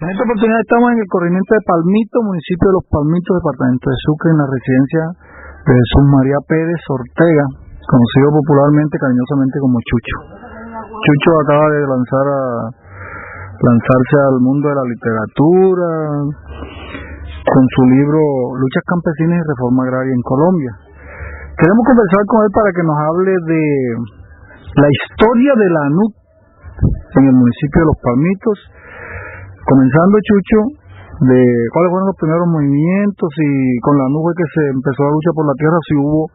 En esta oportunidad estamos en el corregimiento de Palmito, municipio de Los Palmitos, departamento de Sucre, en la residencia de Jesús María Pérez Ortega, conocido popularmente, cariñosamente como Chucho. Chucho acaba de lanzarse al mundo de la literatura con su libro Luchas Campesinas y Reforma Agraria en Colombia. Queremos conversar con él para que nos hable de la historia de la ANUC en el municipio de Los Palmitos, comenzando, Chucho, de cuáles fueron los primeros movimientos, y con la ANUC que se empezó la lucha por la tierra, si hubo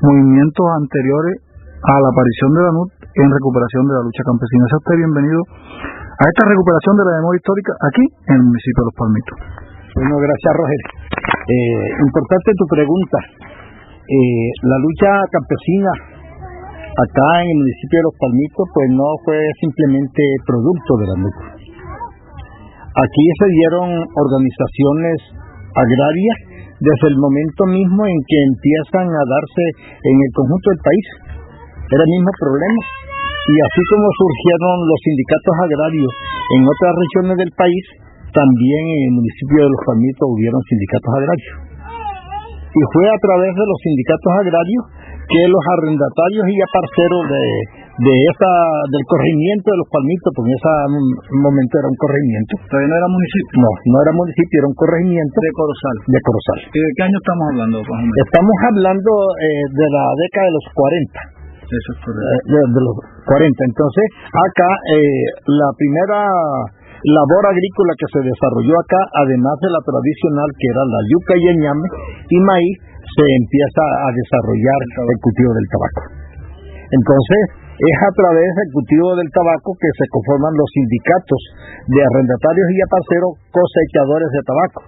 movimientos anteriores a la aparición de la ANUC en recuperación de la lucha campesina. Sea usted bienvenido a esta recuperación de la memoria histórica aquí en el municipio de Los Palmitos. Bueno, gracias, Roger. Importante tu pregunta. La lucha campesina acá en el municipio de Los Palmitos pues no fue simplemente producto de la ANUC. Aquí se dieron organizaciones agrarias desde el momento mismo en que empiezan a darse en el conjunto del país. Era el mismo problema. Y así como surgieron los sindicatos agrarios en otras regiones del país, también en el municipio de Los Palmitos hubieron sindicatos agrarios. Y fue a través de los sindicatos agrarios que los arrendatarios y aparceros del corregimiento de Los Palmitos, porque en ese momento era un corregimiento. ¿Todavía no era municipio? No era municipio, era un corregimiento. De Corozal. De Corozal. ¿Y de qué año estamos hablando, por ejemplo? Estamos hablando de la década de los 40. Eso es correcto. De los 40. Entonces, acá la primera labor agrícola que se desarrolló acá, además de la tradicional que era la yuca y el ñame y maíz, se empieza a desarrollar el cultivo del tabaco. Entonces, es a través del cultivo del tabaco que se conforman los sindicatos de arrendatarios y aparceros cosechadores de tabaco.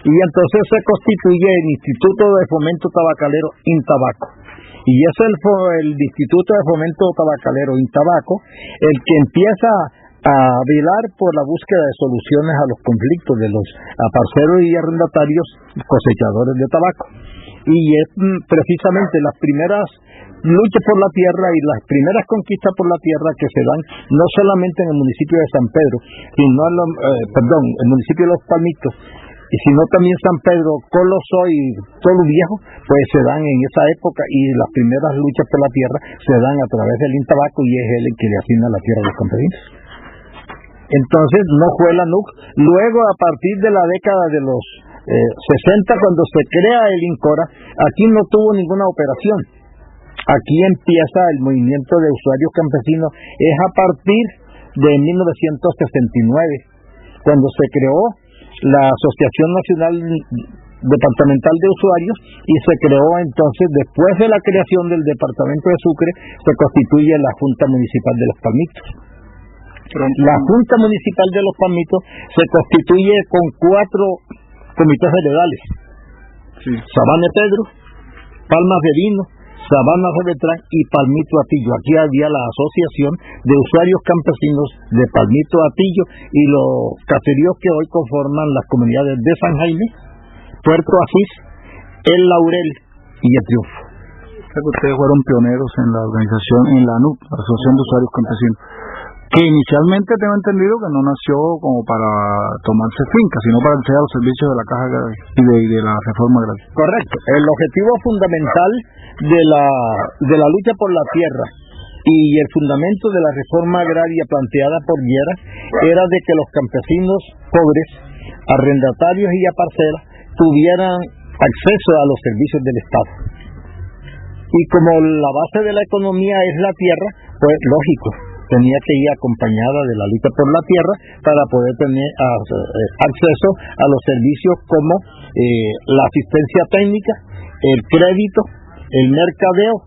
Y entonces se constituye el Instituto de Fomento Tabacalero Intabaco. Y es el Instituto de Fomento Tabacalero Intabaco el que empieza a velar por la búsqueda de soluciones a los conflictos de los aparceros y arrendatarios cosechadores de tabaco. Y es precisamente las primeras luchas por la tierra y las primeras conquistas por la tierra que se dan no solamente en el municipio de San Pedro, sino el municipio de Los Palmitos, y sino también San Pedro, Coloso y Tolu Viejo, pues se dan en esa época, y las primeras luchas por la tierra se dan a través del Intabaco, y es él el que le asigna la tierra a los campesinos. Entonces no fue la ANUC. Luego, a partir de la década de los 60, cuando se crea el INCORA, aquí no tuvo ninguna operación. Aquí empieza el movimiento de usuarios campesinos, es a partir de 1969, cuando se creó la Asociación Nacional Departamental de Usuarios, y se creó entonces, después de la creación del departamento de Sucre, se constituye la Junta Municipal de Los Palmitos. La Junta Municipal de Los Palmitos se constituye con 4 comités heredales: Sabana de Pedro, Palmas de Vino, Sabana de Beltrán y Palmito Atillo. Aquí había la Asociación de Usuarios Campesinos de Palmito Atillo y los caseríos que hoy conforman las comunidades de San Jaime, Puerto Asís, El Laurel y El Triunfo. Ustedes fueron pioneros en la organización, en la ANUC, la Asociación de Usuarios Campesinos, que inicialmente tengo entendido que no nació como para tomarse finca, sino para acceder a los servicios de la Caja y de la reforma agraria. Correcto. El objetivo fundamental de la lucha por la tierra y el fundamento de la reforma agraria planteada por Llera era de que los campesinos pobres, arrendatarios y aparceras tuvieran acceso a los servicios del Estado. Y como la base de la economía es la tierra, pues lógico, tenía que ir acompañada de la lucha por la tierra para poder tener acceso a los servicios como la asistencia técnica, el crédito, el mercadeo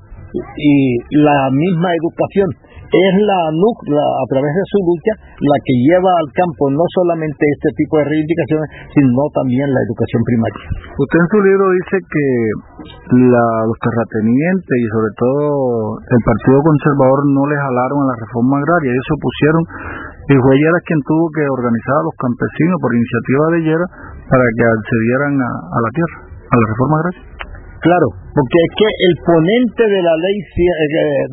y la misma educación. Es la ANUC, a través de su lucha, la que lleva al campo no solamente este tipo de reivindicaciones, sino también la educación primaria. Usted en su libro dice que los terratenientes y sobre todo el Partido Conservador no les jalaron a la reforma agraria, ellos se opusieron, y fue Llera quien tuvo que organizar a los campesinos por iniciativa de Llera para que accedieran a la tierra, a la reforma agraria. Claro, porque es que el ponente de la ley,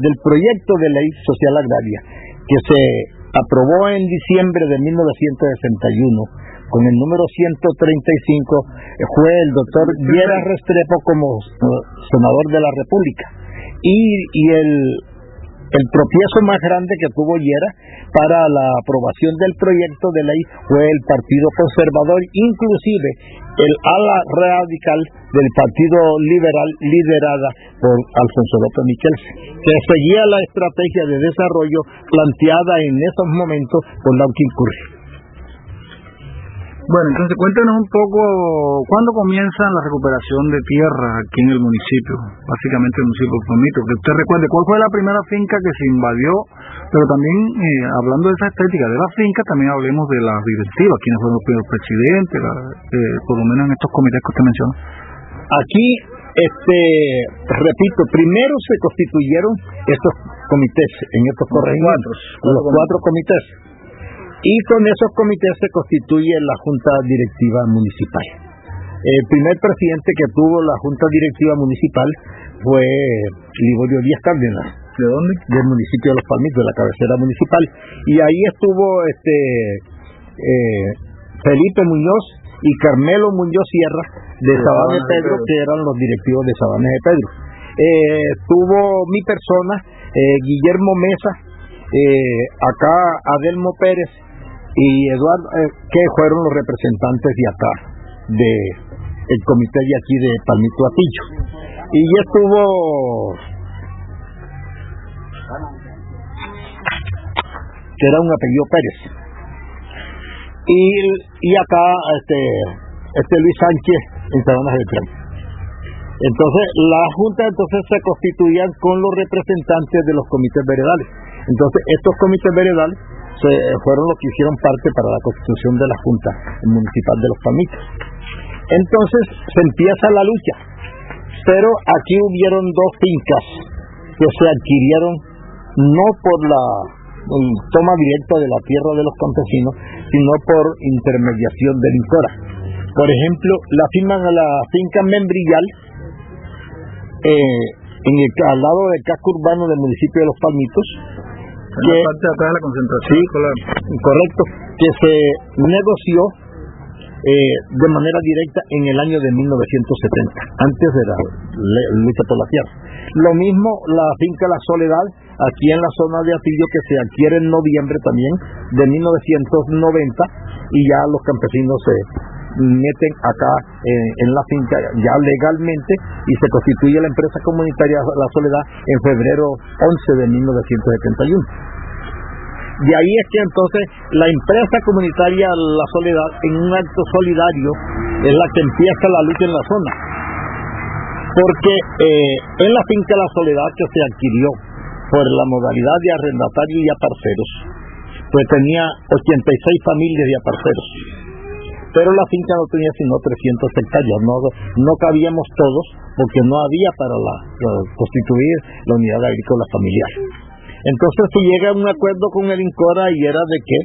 del proyecto de ley social agraria que se aprobó en diciembre de 1961, con el número 135, fue el doctor Llera Restrepo como senador de la República. Y el tropiezo más grande que tuvo Llera para la aprobación del proyecto de ley fue el Partido Conservador, inclusive el ala radical del Partido Liberal, liderada por Alfonso López Miquels, que seguía la estrategia de desarrollo planteada en esos momentos por Lauquín Curri. Bueno, entonces cuéntanos un poco, ¿cuándo comienza la recuperación de tierra aquí en el municipio? Básicamente el municipio de Palmito. Que usted recuerde, ¿cuál fue la primera finca que se invadió? Pero también, hablando de esa estética de la finca, también hablemos de las directivas, quiénes fueron los primeros presidentes, por lo menos en estos comités que usted mencionó. Aquí, repito, primero se constituyeron estos comités, en estos corregimientos, los 4 comités. Y con esos comités se constituye la Junta Directiva Municipal. El primer presidente que tuvo la Junta Directiva Municipal fue Liborio Díaz Cárdenas. ¿De dónde? Del municipio de Los Palmitos, de la cabecera municipal. Y ahí estuvo Felipe Muñoz y Carmelo Muñoz Sierra de Sabana de Pedro, que eran los directivos de Sabana de Pedro. Tuvo mi persona, Guillermo Mesa, acá Adelmo Pérez y Eduardo, que fueron los representantes de acá, de el comité de aquí de Palmito Atillo. Y ya estuvo que era un apellido Pérez. Y acá Luis Sánchez en Sabanas del Tren. Entonces, la Junta se constituían con los representantes de los comités veredales. Entonces, estos comités veredales fueron los que hicieron parte para la constitución de la Junta Municipal de Los Palmitos. Entonces, se empieza la lucha. Pero aquí hubieron 2 fincas que se adquirieron no por la toma directa de la tierra de los campesinos, sino por intermediación del INCORA. Por ejemplo, la finca Membrillal, al lado del casco urbano del municipio de Los Palmitos, en la parte de atrás de la concentración escolar. Correcto, que se negoció de manera directa en el año de 1970, antes de la lucha por la tierra. Lo mismo la finca La Soledad, aquí en la zona de Atillo, que se adquiere en noviembre también de 1990, y ya los campesinos se meten acá en la finca ya legalmente, y se constituye la empresa comunitaria La Soledad en febrero 11 de 1971. De ahí es que entonces la empresa comunitaria La Soledad, en un acto solidario, es la que empieza la lucha en la zona, porque en la finca La Soledad, que se adquirió por la modalidad de arrendatario y aparceros, pues tenía 86 familias de aparceros, pero la finca no tenía sino 300 hectáreas, no cabíamos todos, porque no había para constituir la unidad agrícola familiar. Entonces se llega a un acuerdo con el INCORA, y era de que,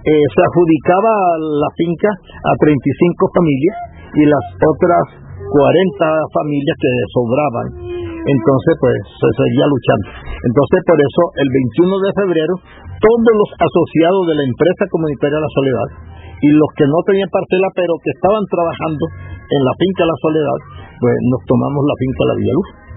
se adjudicaba la finca a 35 familias y las otras 40 familias que sobraban, entonces pues se seguía luchando. Entonces por eso el 21 de febrero todos los asociados de la empresa comunitaria La Soledad y los que no tenían parcela pero que estaban trabajando en la finca La Soledad, pues nos tomamos la finca La Villaluz.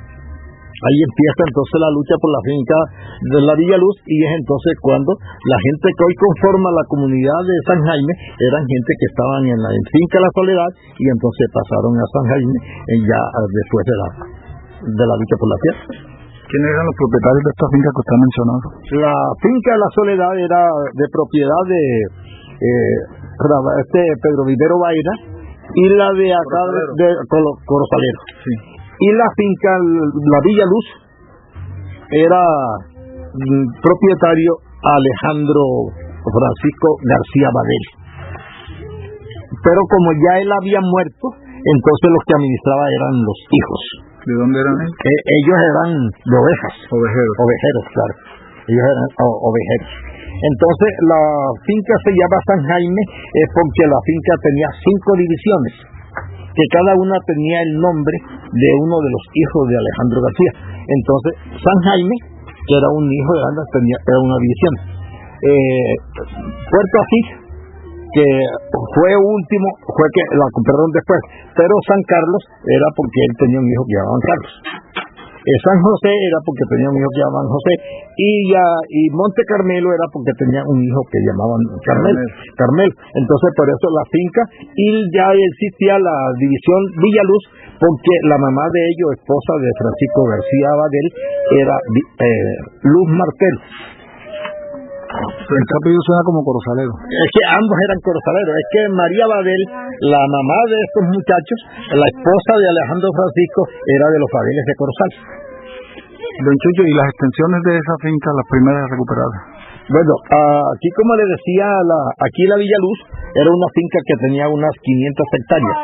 Ahí empieza entonces la lucha por la finca de la Villaluz, y es entonces cuando la gente que hoy conforma la comunidad de San Jaime eran gente que estaban en la finca La Soledad, y entonces pasaron a San Jaime ya después de la lucha por la tierra. ¿Quiénes eran los propietarios de esta finca que usted ha mencionado? La finca La Soledad era de propiedad de Pedro Vivero Baena, y la de acá de Corozalero. Sí. Y la finca La Villaluz era propietario Alejandro Francisco García Badel. Pero como ya él había muerto, entonces los que administraban eran los hijos. ¿De dónde eran ellos? Ellos eran de ovejas. Ovejeros, claro. Ellos eran ovejeros. Entonces la finca se llama San Jaime porque la finca tenía 5 divisiones, que cada una tenía el nombre de uno de los hijos de Alejandro García. Entonces San Jaime que era un hijo de Andas, era una división. Puerto Asís, que fue último, fue que la compraron después, pero San Carlos era porque él tenía un hijo que llamaban Carlos. San José era porque tenía un hijo que llamaban José, y Monte Carmelo era porque tenía un hijo que llamaban Carmel. Entonces por eso la finca, y ya existía la división Villaluz, porque la mamá de ellos, esposa de Francisco García Abadel, era Luz Martel. El apellido suena como Corozalero. Es que ambos eran corozaleros. Es que María Badel, la mamá de estos muchachos, la esposa de Alejandro Francisco, era de los Badeles de Corozal. Don Chucho, ¿y las extensiones de esa finca, las primeras recuperadas? Bueno, aquí como le decía, aquí la Villaluz era una finca que tenía unas 500 hectáreas.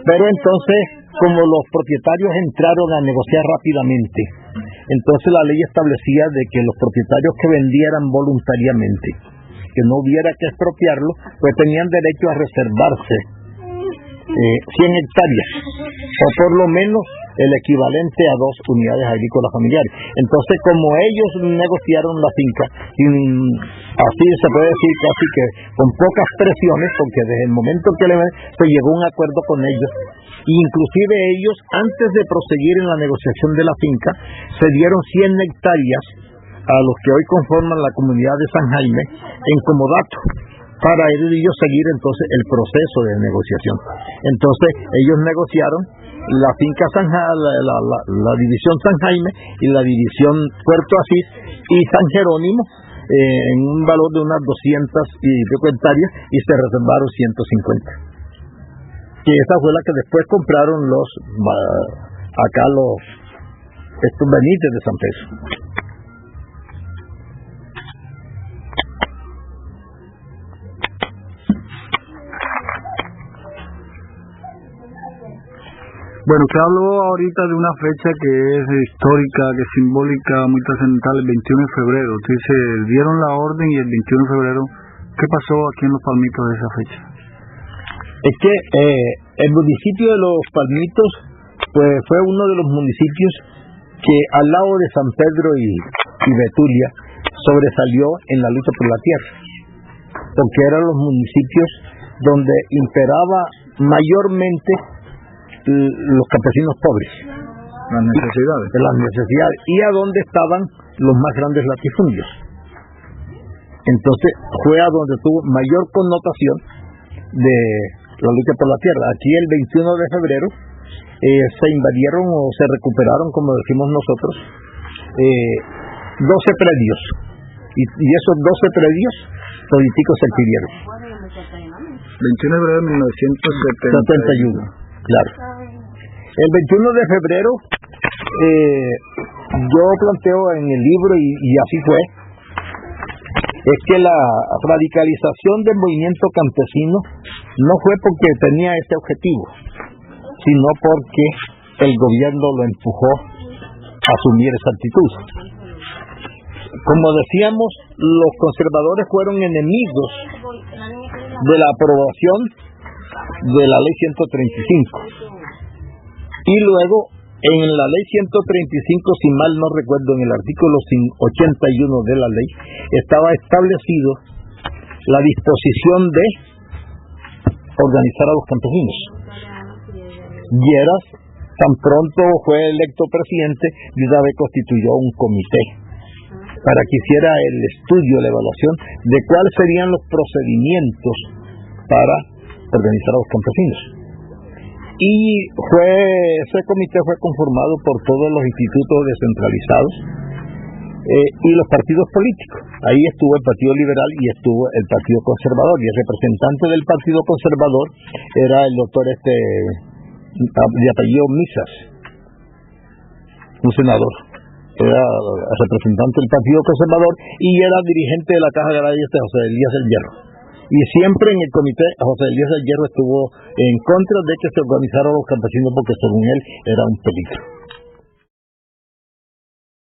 Pero entonces, como los propietarios entraron a negociar rápidamente, entonces la ley establecía de que los propietarios que vendieran voluntariamente, que no hubiera que expropiarlo, pues tenían derecho a reservarse 100 hectáreas, o por lo menos el equivalente a 2 unidades agrícolas familiares. Entonces, como ellos negociaron la finca, así se puede decir casi que con pocas presiones, porque desde el momento que se llegó a un acuerdo con ellos, inclusive ellos, antes de proseguir en la negociación de la finca, se dieron 100 hectáreas a los que hoy conforman la comunidad de San Jaime en comodato, para ellos seguir entonces el proceso de negociación. Entonces ellos negociaron la finca San Jaime, la división San Jaime y la división Puerto Asís y San Jerónimo, en un valor de unas 200 y pico hectáreas, y se reservaron 150. Y esa fue la que después compraron estos Benítez de San Pedro. Bueno, usted habló ahorita de una fecha que es histórica, que es simbólica, muy trascendental, el 21 de febrero. Usted dice, dieron la orden y el 21 de febrero, ¿qué pasó aquí en Los Palmitos de esa fecha? Es que el municipio de Los Palmitos pues fue uno de los municipios que al lado de San Pedro y Betulia sobresalió en la lucha por la tierra, porque eran los municipios donde imperaba mayormente los campesinos pobres, las necesidades, y a donde estaban los más grandes latifundios. Entonces fue a donde tuvo mayor connotación de la lucha por la tierra. Aquí el 21 de febrero se invadieron o se recuperaron, como decimos nosotros, 12 predios, y esos 12 predios políticos se adquirieron. 21 de febrero de 1971. Claro. El 21 de febrero yo planteo en el libro, y así fue, es que la radicalización del movimiento campesino no fue porque tenía ese objetivo, sino porque el gobierno lo empujó a asumir esa actitud. Como decíamos, los conservadores fueron enemigos de la aprobación de la ley 135, y luego en la ley 135, si mal no recuerdo, en el artículo 81 de la ley estaba establecido la disposición de organizar a los campesinos. Lleras, tan pronto fue electo presidente, de una vez constituyó un comité para que hiciera el estudio, la evaluación de cuáles serían los procedimientos para organizar a los campesinos. Y ese comité fue conformado por todos los institutos descentralizados y los partidos políticos. Ahí estuvo el Partido Liberal y estuvo el Partido Conservador, y el representante del Partido Conservador era el doctor de apellido Misas, un senador. Era el representante del Partido Conservador y era dirigente de la Caja de Agraria de José Elías del Hierro. Y siempre en el comité José Elías del Hierro estuvo en contra de que se organizaran los campesinos, porque según él era un peligro.